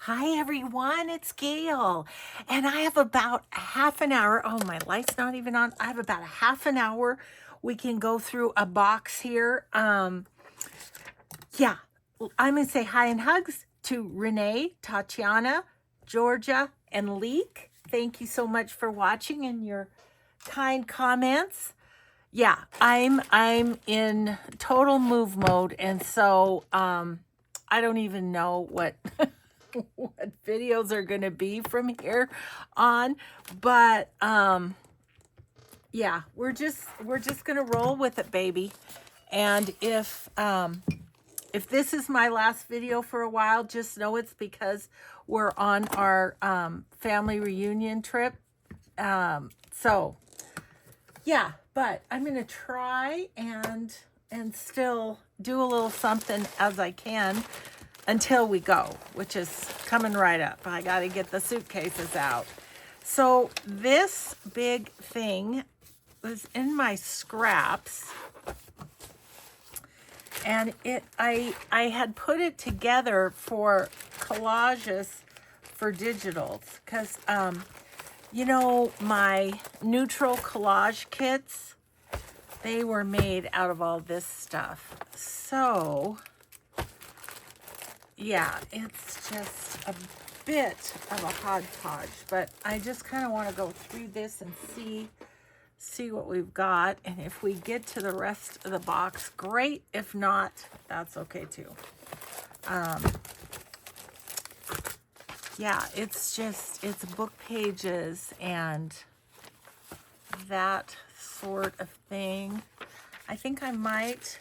Hi everyone, it's Gail, and I have about a half an hour. Oh, my light's not even on. I have about a half an hour. We can go through a box here. Yeah, I'm gonna say hi and hugs to Renee, Tatiana, Georgia, and Leek. Thank you so much for watching and your kind comments. Yeah, I'm in total move mode, and so I don't even know what what videos are going to be from here on, but yeah, we're just going to roll with it, baby. And if this is my last video for a while, just know it's because we're on our family reunion trip. So yeah, but I'm going to try and still do a little something as I can until we go, which is coming right up. I got to get the suitcases out. So this big thing was in my scraps, and I had put it together for collages for digitals, because you know, my neutral collage kits, they were made out of all this stuff. So yeah, it's just a bit of a hodgepodge, but I just kind of want to go through this and see what we've got. And if we get to the rest of the box, great. If not, that's okay too. Yeah, it's book pages and that sort of thing. I think I might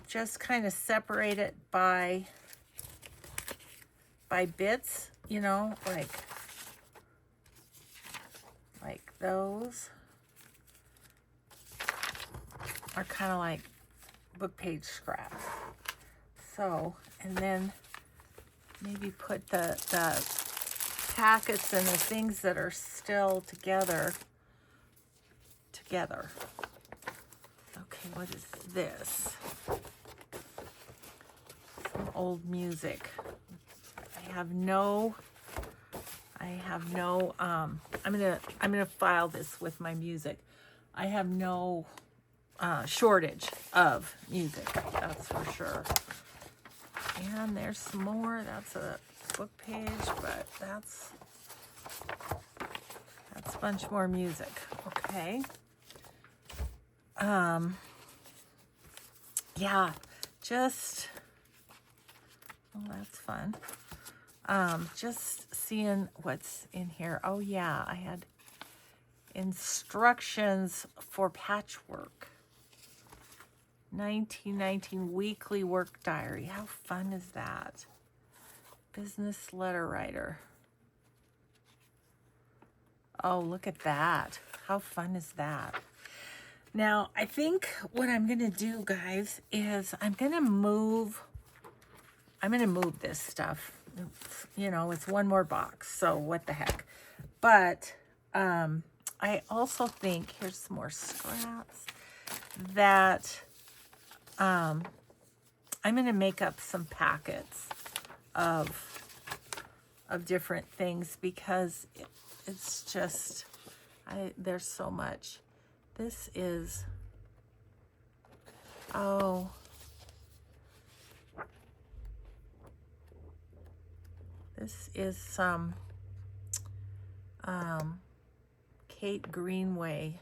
just kind of separate it by bits, you know, like those are kind of like book page scraps. So, and then maybe put the packets and the things that are still together. Okay, what is this? Some old music. I have no I'm gonna file this with my music. I have no shortage of music, that's for sure. And there's some more. That's a book page, but that's a bunch more music. Okay. Yeah, just, well, that's fun. Just seeing what's in here. Oh yeah, I had instructions for patchwork. 1919 weekly work diary. How fun is that? Business letter writer. Oh, look at that. How fun is that? Now, I think what I'm going to do, guys, is I'm going to move this stuff. You know, it's one more box, so what the heck. But I also think, here's some more scraps, that I'm going to make up some packets of different things, because it's just, there's so much. This is, oh, this is some Kate Greenway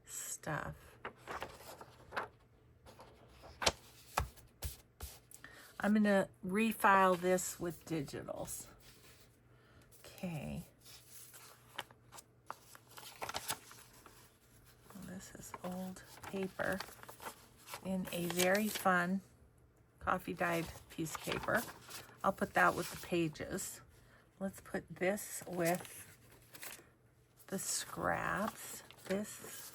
stuff. I'm going to refile this with digitals. Okay. Well, this is old paper in a very fun coffee dyed piece of paper. I'll put that with the pages. Let's put this with the scraps. This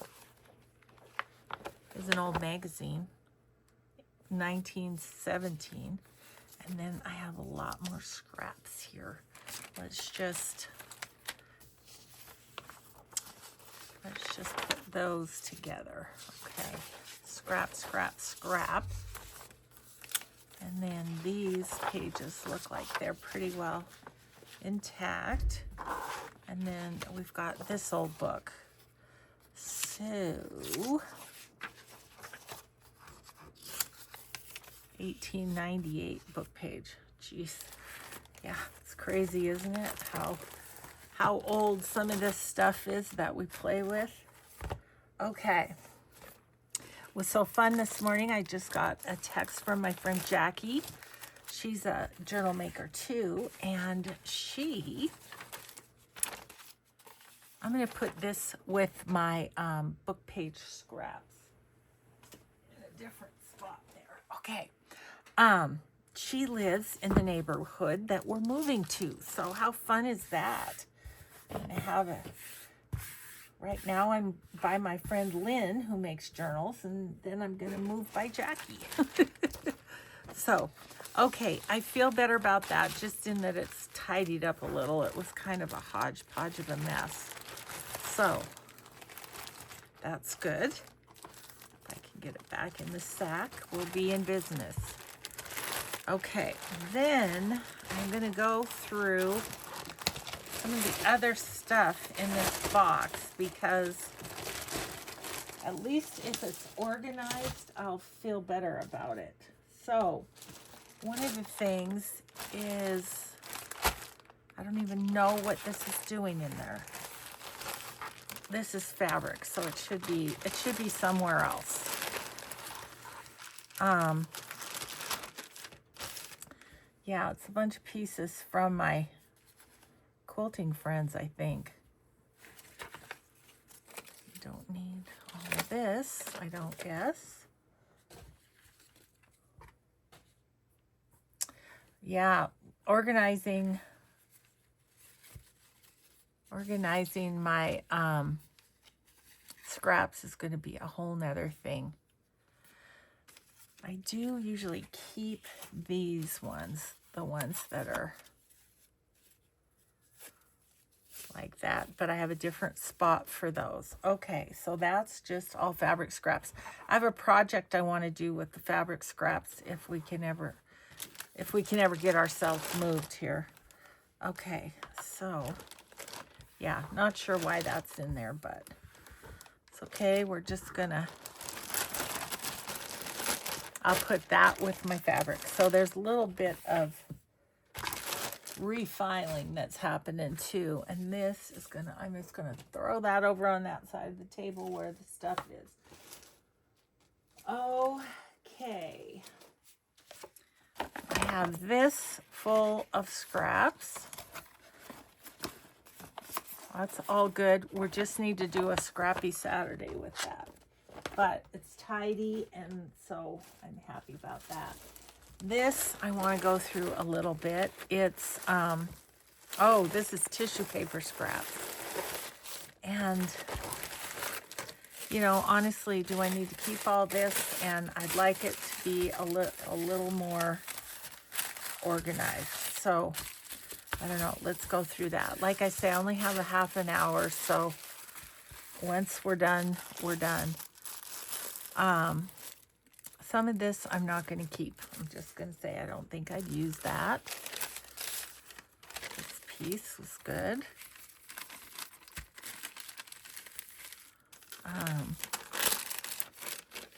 is an old magazine, 1917. And then I have a lot more scraps here. Let's just put those together. Okay, scrap, scrap, scrap. And then these pages look like they're pretty well intact. And then we've got this old book. So, 1898 book page. Jeez. Yeah, it's crazy, isn't it? How old some of this stuff is that we play with. Okay. It was so fun this morning. I just got a text from my friend Jackie. She's a journal maker too, and I'm going to put this with my book page scraps in a different spot there. Okay. She lives in the neighborhood that we're moving to. So how fun is that? I have it. Right now I'm by my friend Lynn, who makes journals, and then I'm going to move by Jackie. So, okay, I feel better about that, just in that it's tidied up a little. It was kind of a hodgepodge of a mess. So, that's good. If I can get it back in the sack, we'll be in business. Okay, then I'm going to go through some of the other stuff in this box, because at least if it's organized, I'll feel better about it. So, one of the things is, I don't even know what this is doing in there. This is fabric, so it should be somewhere else. Yeah, it's a bunch of pieces from my quilting friends, I think. Don't need all of this, I don't guess. Yeah, organizing my scraps is going to be a whole nother thing. I do usually keep these ones, the ones that are like that, but I have a different spot for those. Okay, so that's just all fabric scraps. I have a project I want to do with the fabric scraps if we can ever get ourselves moved here. Okay, so yeah, not sure why that's in there, but it's okay. We're just gonna, I'll put that with my fabric. So there's a little bit of refiling that's happening too. And this is gonna, I'm just gonna throw that over on that side of the table where the stuff is. Okay. I have this full of scraps. That's all good. We just need to do a scrappy Saturday with that. But it's tidy, and so I'm happy about that. This I want to go through a little bit. It's, oh, this is tissue paper scraps. And, you know, honestly, do I need to keep all this? And I'd like it to be a little more organized. So, I don't know. Let's go through that. Like I say, I only have a half an hour, so once we're done, we're done. Some of this I'm not going to keep. I'm just going to say I don't think I'd use that. This piece was good.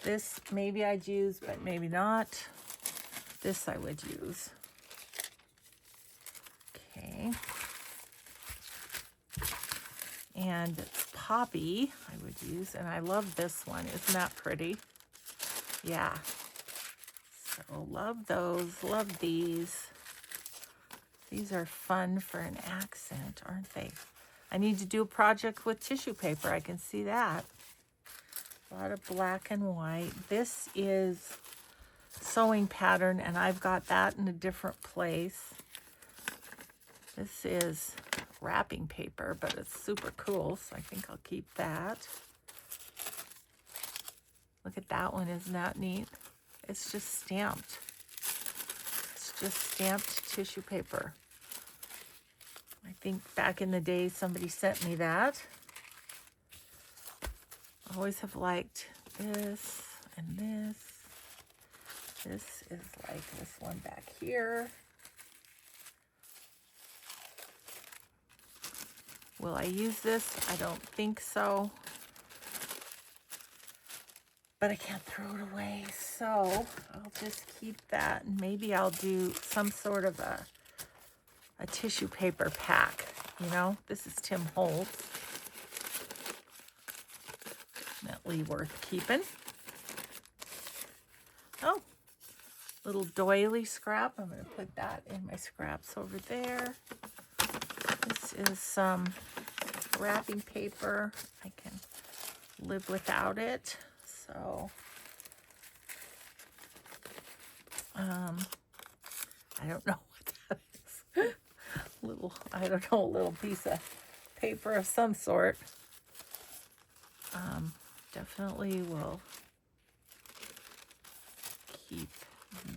This maybe I'd use, but maybe not. This I would use. Okay. And it's poppy I would use, and I love this one. Isn't that pretty? Yeah. So love those, love these. These are fun for an accent, aren't they? I need to do a project with tissue paper. I can see that. A lot of black and white. This is sewing pattern, and I've got that in a different place. This is wrapping paper, but it's super cool, so I think I'll keep that. Look at that one, isn't that neat? It's just stamped. It's just stamped tissue paper. I think back in the day somebody sent me that. I always have liked this and this. This is like this one back here. Will I use this? I don't think so. But I can't throw it away, so I'll just keep that, and maybe I'll do some sort of a tissue paper pack, you know? This is Tim Holtz. Definitely worth keeping. Oh, little doily scrap. I'm going to put that in my scraps over there. This is some wrapping paper. I can live without it. So, I don't know what that is. I don't know, a little piece of paper of some sort. Definitely will keep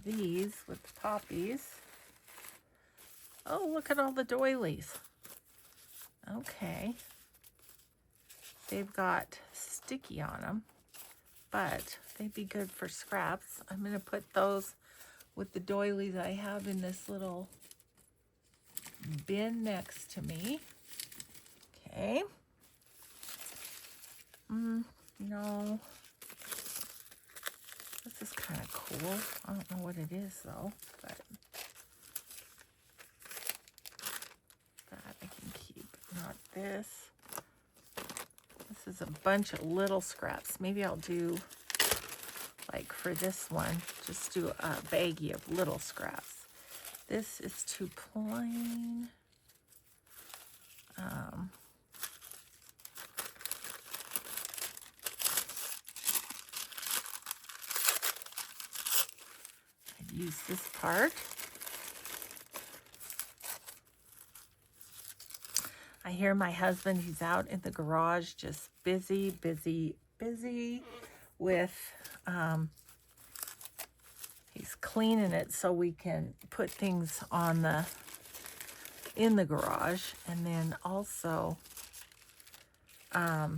these with the poppies. Oh, look at all the doilies. Okay. They've got sticky on them, but they'd be good for scraps. I'm going to put those with the doilies I have in this little bin next to me. Okay. No. This is kind of cool. I don't know what it is though, but that I can keep. Not this. This is a bunch of little scraps. Maybe I'll do, like for this one, just do a baggie of little scraps. This is too plain. I'd use this part. I hear my husband, he's out in the garage just busy with, he's cleaning it so we can put things on in the garage. And then also, yeah,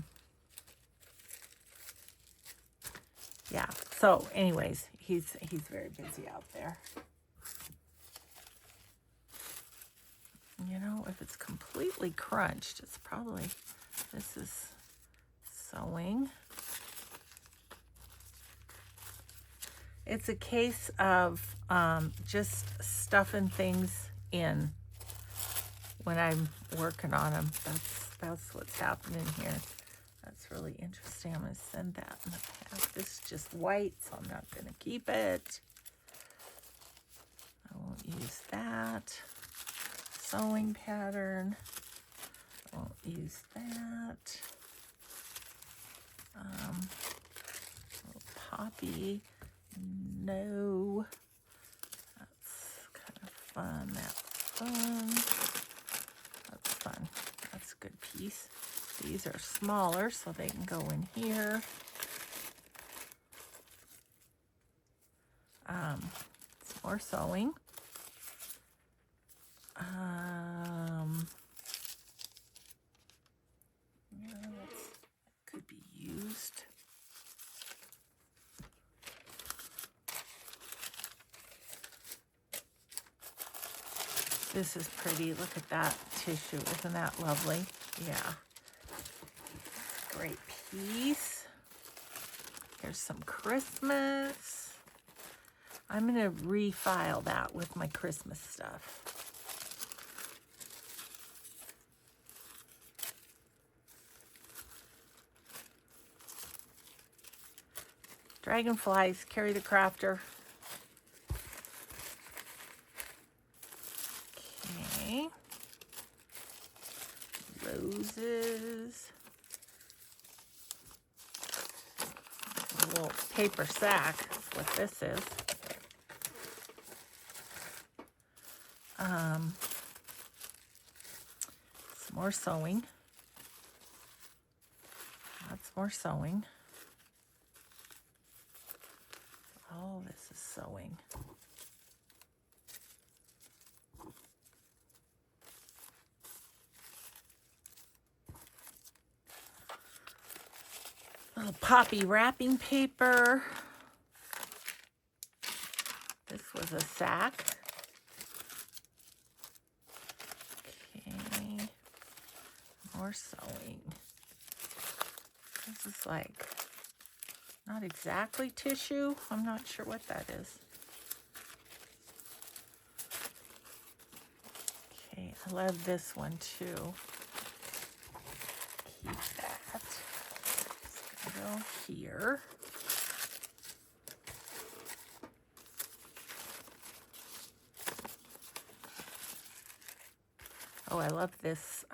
so anyways, he's very busy out there. You know, if it's completely crunched, it's probably, this is sewing. It's a case of just stuffing things in when I'm working on them. That's what's happening here. That's really interesting. I'm going to send that in the pack. This is just white, so I'm not going to keep it. I won't use that. Sewing pattern. I won't use that. Little poppy. No. That's kind of fun. That's fun. That's fun. That's a good piece. These are smaller, so they can go in here. Some more sewing. Yeah, that could be used. This is pretty. Look at that tissue. Isn't that lovely? Yeah. Great piece. Here's some Christmas. I'm going to refile that with my Christmas stuff. Dragonflies, carry the crafter. Okay. Roses. A little paper sack is what this is. Some more sewing. Lots more sewing. All this is sewing. Little poppy wrapping paper. is a sack. Okay, more sewing. This is like not exactly tissue. I'm not sure what that is. Okay, I love this one too. Keep that. It's gonna go here. Oh, I love this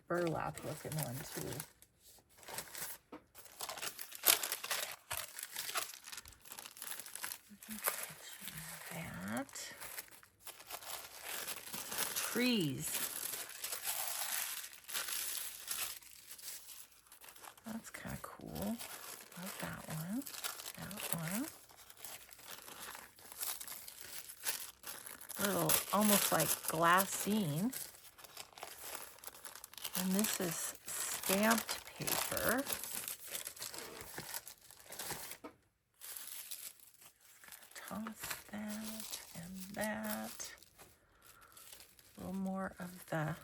burlap looking one too. That. Trees. That's kind of cool. Love that one. That one. Little, almost like glassine. And this is stamped paper. Toss that and that. A little more of that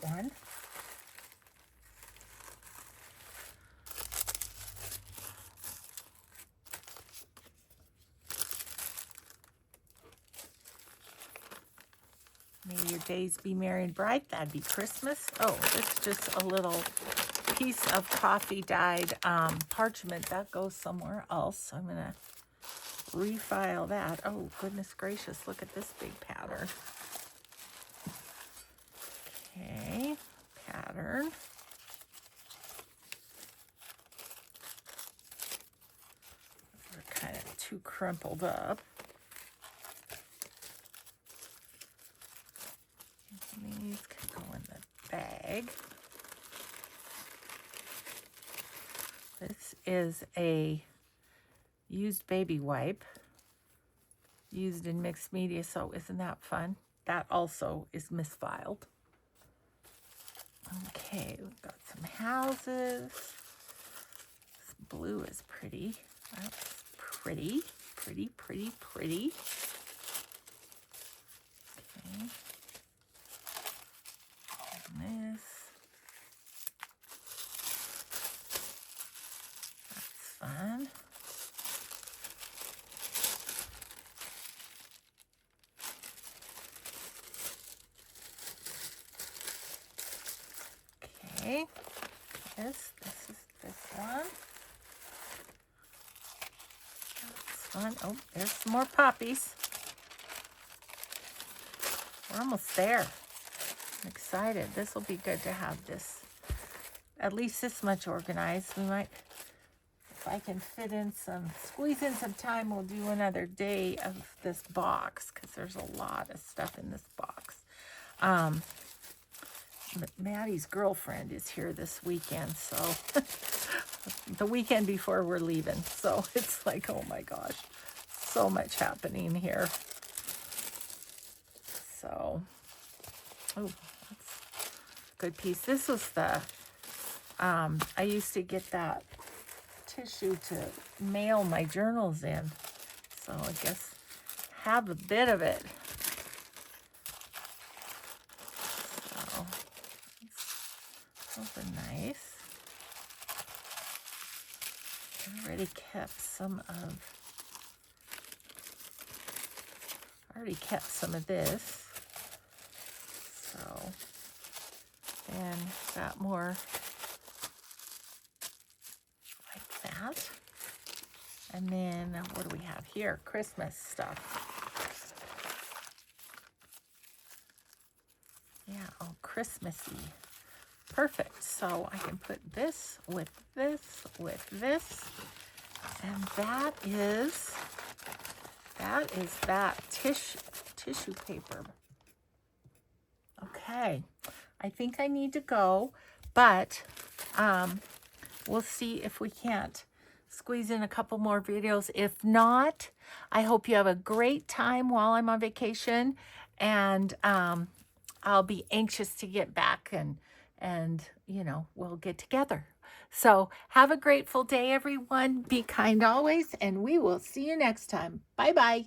one. May your days be merry and bright. That'd be Christmas. Oh, it's just a little piece of coffee dyed parchment. That goes somewhere else. I'm going to refile that. Oh, goodness gracious. Look at this big pattern. Okay, pattern. They're kind of too crumpled up. These can go in the bag. This is a used baby wipe, used in mixed media, so isn't that fun? That also is misfiled. Okay, we've got some houses. This blue is pretty. That's pretty, pretty, pretty, pretty. Okay. And this. That's fun. Okay, this is this one. That's fun. Oh, there's some more poppies. We're almost there. I'm excited. This will be good to have this, at least this much organized. We might, if I can squeeze in some time, we'll do another day of this box because there's a lot of stuff in this box. Maddie's girlfriend is here this weekend, so the weekend before we're leaving. So it's like, oh my gosh, so much happening here. So, oh, that's a good piece. This was the, I used to get that tissue to mail my journals in. So I guess have a bit of it. Those are nice. I already kept some of this. So then got more like that. And then what do we have here? Christmas stuff. Yeah, oh, Christmassy. Perfect. So I can put this with this with this, and that is that tissue paper. Okay, I think I need to go, but we'll see if we can't squeeze in a couple more videos. If not, I hope you have a great time while I'm on vacation, and I'll be anxious to get back and you know, we'll get together. So have a grateful day, everyone. Be kind always, and we will see you next time. Bye-bye.